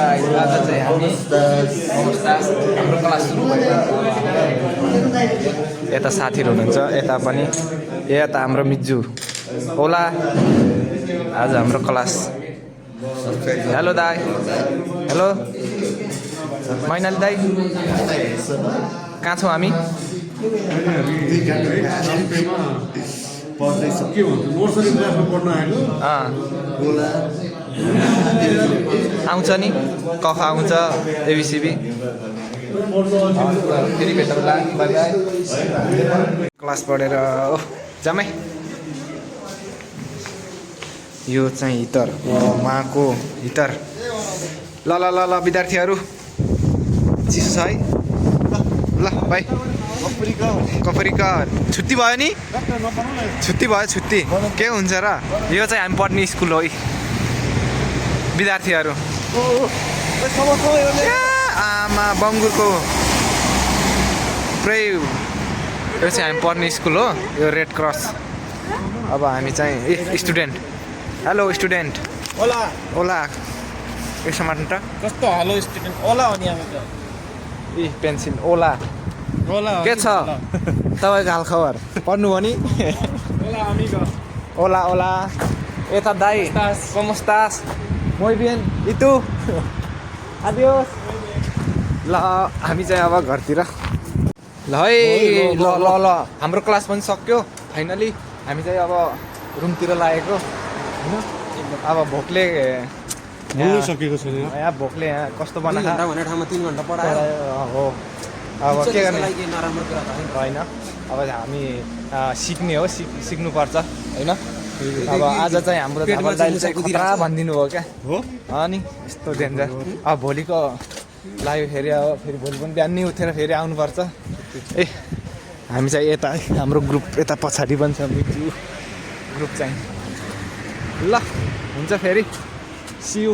guys आज चाहिँ हामी हाम्रो क्लास सुरु भयो यता साथीहरु हुनुहुन्छ यता पनि यता हाम्रो मिज्जु ओला आज हाम्रो क्लास हेलो दाइ हेलो मैनाली दाइ कहाँ छौं हामी पढ्दै छ के भन्छ नर्सरी क्लासमा पढ्न आएको आउँछ नि कफ आउँछ एबिसिबी फेरि भेटौँला बाइ बाइ क्लास पढेर जम्मै यो चाहिँ हिटर उहाँको हिटर ल ल ल ल विद्यार्थीहरू चिसो छ है ल बाइ कफरीका छुट्टी भयो नि छुट्टी भयो छुट्टी के हुन्छ र यो चाहिँ हामी पढ्ने स्कुल हो विद्यार्थीहरू आमा बङ्गुरको पुरै यो चाहिँ हामी पढ्ने स्कुल हो यो रेड क्रस अब हामी चाहिँ student hello student Ola Ola यसो मार्नु त कस्तो हेलो स्टुडेन्ट ओला हो नि हामी त ए पेन्सिल ओला ओला के छ तपाईँको हालखबर पढ्नु हो नि ओला अमिगो ओला ओला यता दाइ कमस्तास muy bien y tú adiós ल हामी चाहिँ अब घरतिर ल है ल ल ल हाम्रो क्लास पनि सक्यो फाइनली हामी चाहिँ अब रुमतिर लागेको हैन अब भोकले बोल्नु सकेको छैन यहाँ भोकले यहाँ कस्तो बनाएको घण्टा भन्ने ठाउँमा 3 घण्टा पढायो हो अब के गर्ने लागि नराम्रो कुरा त होइन अब हामी सिक्ने हो सिक्नुपर्छ हैन अब आज चाहिँ हाम्रो झापा दाइले चाहिँ खतरा भनिदिनु हो क्या हो अनि यस्तो डेन्जर अब भोलिको लाग्यो फेरि अब फेरि भोलि पनि बिहान नै उठेर फेरि आउनुपर्छ ए हामी चाहिँ यता हाम्रो ग्रुप यता पछाडि पनि छ मिजु ग्रुप चाहिँ ल हुन्छ फेरि सी यू